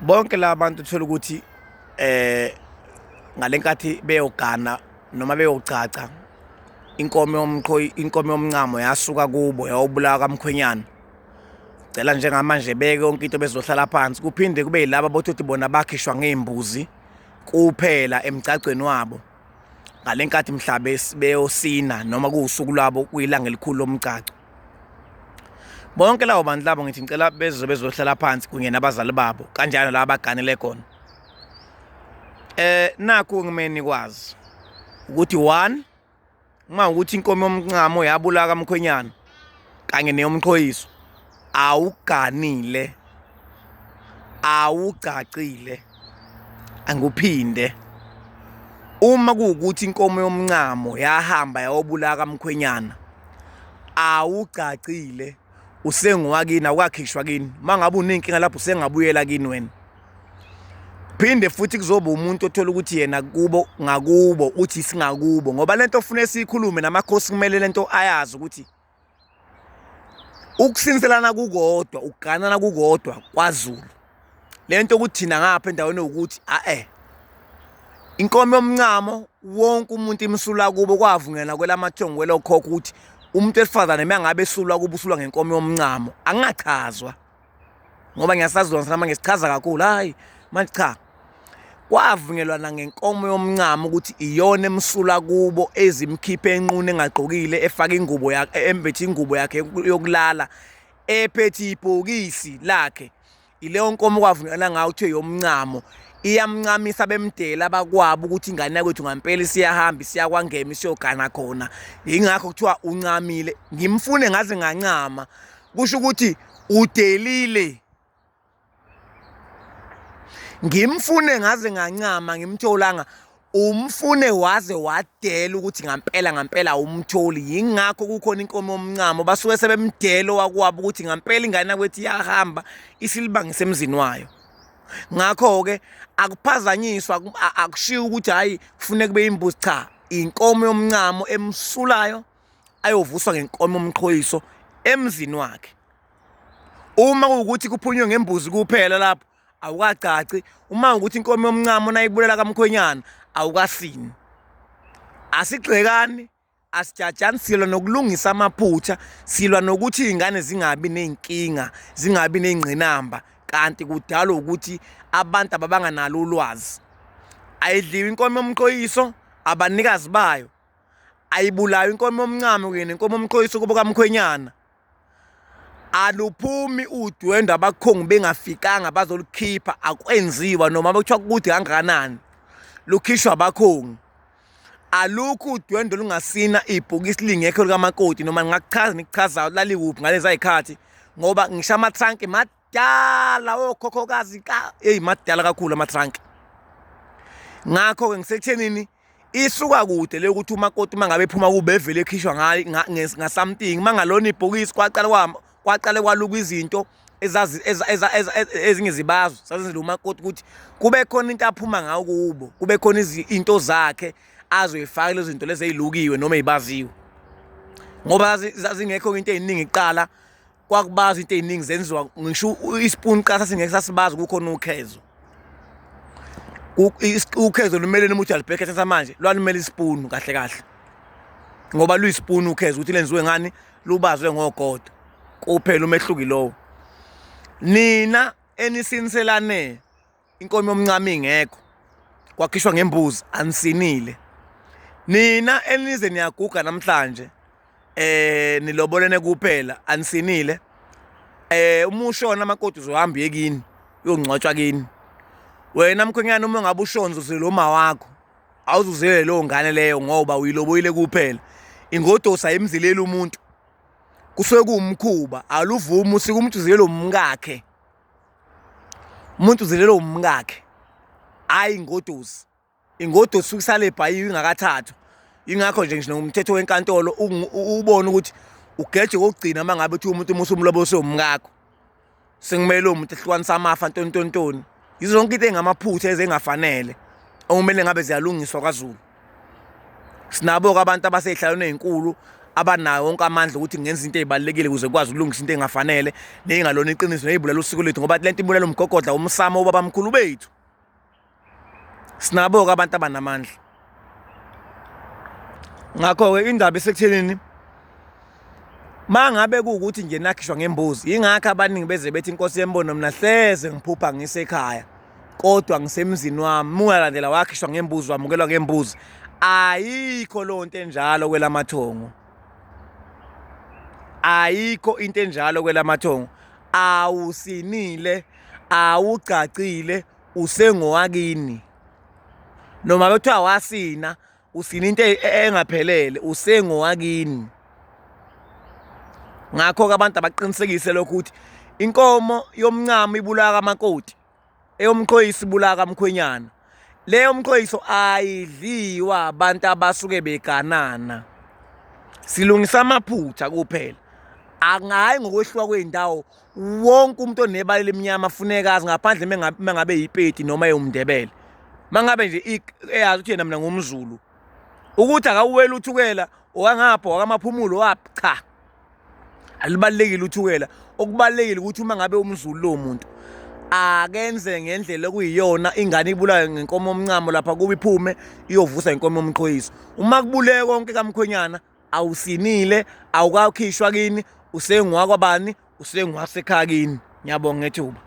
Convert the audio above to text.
bonke labantu uthola ukuthi ngalenkathi beyogana noma beyocaca inkomo yomncamo yasuka kubo yawubulawa kamkhwenyana. Cela njengamanje beke yonke into bezohlala phansi kuphinde kube yilabo bothi bona bakhishwa ngezimbuzi kuphela emgcagcweni wabo ngalenkathi mhlabe beyosina noma kuusuku lwabo kuyilanga elikhulu lomgcaco. Bonke labo bantu labo ngithi ngicela bezohlala phansi kunye nabazali babo kanjalo laba baganele khona. Nakho ngimeni kwazi ukuthi 1 uma ukuthi inkomo yomncamo yabulaka kamkhwenyana kanye neyomqhoyiso awuganile awugcacile anguphinde. Uma kuukuthi inkomo yomncamo yahamba yawubulaka kamkhwenyana awugcacile usengowakini awukakhishwa kini mangabe unenkinga lapho usengabuyela kini wena. Phinde futhi kuzoba umuntu othola ukuthi yena kubo ngakubo uthi singakubo ngoba lento ofuna sikhulume namakhosi kumele lento ayazi ukuthi ukusinselana kukodwa ukuganana kukodwa kwaZulu lento ukuthi thina ngapha endaweni ukuthi inkomo yomncamo wonke umuntu imsula kubo kwavunyelana kwelamathongo welokhokho ukuthi umuntu esifazane mangabe esulwa kubo usulwa ngenkomo yomncamo angachazwa ngoba ngiyasazwa ngisama ngesichaza kakhulu hayi manje cha kwavunyelwana ngenkomo yomncamo ukuthi iyona emsula kubo ezimkhiphe enqune engagqokile efaka ingubo yakhe embethe ingubo yakhe yokulala ephethe ibhokisi lakhe ileyo nkomo kwavunyelana ngayo ukuthi yomncamo iyamncamisa bemdela abakwabo ukuthi ingane yakwethu ngampela siyahamba siyakwangema siyogana khona ingakho kuthiwa uncamile ngimfune ngaze ngancama kusho ukuthi udelile. Ngimfune ngaze ngancama ngimtholanga umfune waze wadela ukuthi ngampela umtholi yingakho kukhona inkomo yomncamo basuke sebemdelo wakwabo ukuthi ngampela ingane yakwethu iyahamba isilibangise emzini wayo. Ngakho ke akuphazanyiswa akushiya ukuthi hayi kufuneka kube imbuzi cha inkomo yomncamo emsulayo ayovuswa ngenkomo yomqhoyiso emzini wakhe. Uma ukuthi kuphunywe ngembuzi kuphela lapho awukacaci uma ukuthi inkomo yomncamo nayibulela kamkhwenyana awukasini. Asigxekani asijajani silwa nokulungisa amaphutha silwa nokuthi ingane zingabi nenkinga zingabi nengcinamba kanti kudala ukuthi abantu ababanganalo ulwazi. Ayidliwe inkomo yomqhoyiso abanikazi bayo ayibulayo inkomo yomncamo kanye nenkomo yomqhoyiso kubo kamkhwenyana aluphumi udwendwe abakhongi bengafikanga bazolukhipha akwenziwa noma bekuthiwa ukuthi kangakanani lukhishwa abakhongi alukho udwendwe lungasina ibhokisi lingekho likamakoti noma ngingakuchaza nikuchazayo lalikuphi ngalezi ayikhathi ngoba ngisho amatranki madala okhokhokazi madala kakhulu amatranki. Ngakho ke ngisethenini isuka kude le ukuthi umakoti mangabe ephuma kube evele ekhishwa ngasamthing mangalona ibhokisi kwaqale kwaluka izinto ezingezibazo sazizile umakoti ukuthi kube khona into aphuma ngayo kubo kube khona izinto zakhe azoyifaka lezo zinto lezi ezilukiwe noma ezibaziwe ngoba zazingekho into eziningi iqala kwakubaza into eziningi zenziwa ngisho ispoon qasa singeke sasibaza kukhona ukhezo. Ukhezo lumele nomuthi alibhekhe samanje lwanimele ispoon kahle kahle ngoba luyispoon ukhezo ukuthi lenziwe ngani lubazwe ngogodo kuphela umehluki lowo. Nina enisinselane inkomo yomncamo ingekho kwakhishwa ngembuzi anisinile. Nina enize niyaguga namhlanje nilobolene kuphela anisinile. Uma ushona amakoti uzohamba yekini uyongcwatshwa kini. Wena mkhwenyana uma ngabe ushonza uziloma wakho awuzuzele lo ngane leyo ngoba uyiloboyile kuphela. Ingodosa emzilela umuntu kusuke kuumkhuba aluvumi usika umuntu uzilelo umkakhe umuntu uzilelo umkakhe hayi ingodosi ukusale ebhayiwe ingakathathwa. Ingakho nje ngisho nomthetho wenkantolo ubone ukuthi ugeje kokugcina mangabe uthi umuntu umlobo somkakho sengimele umuntu ehlukanisa amafa ntontontoni. Yizo zonke into engamaphutha ezengafanele okumele ngabe ziyalungiswa kwaZulu. Sinabo abantu abasehlalweni ezinkulu abanayo wonke amandla ukuthi ngenza into ezibalekile ukuze kwazi ukulungisa into engafanele nengalona iqiniso neyibulela usiko lethu ngoba lento ibulela umgogodla umsamo wobabamkhulu bethu. Sinabo ke abantu abanamandla. Ngakho ke indaba esekuthenini mangabe kuukuthi nje nakhishwa ngembuzi ingakho abaningi beze bethi inkosi yembono mina hleze ngiphupha ngisekhaya kodwa ngisemzini wami mungalandela wakhishwa ngembuzi wamukelwa ngembuzi ayikho lonto enjalo kwelamathongo. Ayikho into enjalo kwelamathongo. Awusinile awucacile usengowakini noma bethiwa wasina usina into engaphelele usengowakini. Ngakho ke abantu abaqinisekise lokho ukuthi inkomo yomncamo ibulaka kamakoti eyomqhoyisi ibulaka kamkhwenyana. Leyo mqhoyiso ayidliwa abantu abasuke beganana. Silungisa amaphutha kuphela. Angayi ngokwehluka kweindawo wonke umuntu onebala lemnyama afuneka azi ngaphandle mengabe yipeti noma eyumndebele. Mangabe nje eyazi ukuthi yena mina ngumZulu ukuthi akawuwela uthukela owangapha wakamaphumulo wapi cha. Alibalekile uthukela okubalekile ukuthi uma ngabe umZulu lo muntu akenze ngendlela okuyiyona ingane ibulawe ngenkomo omncamo lapha kuba iphume iyovusa inkomo yomqhoyiso. Uma kubuleke konke kamkhwenyana awusinile awukakhishwa kini usengwakwabani usengwasekhaya kini. Ngiyabonga ngethuba.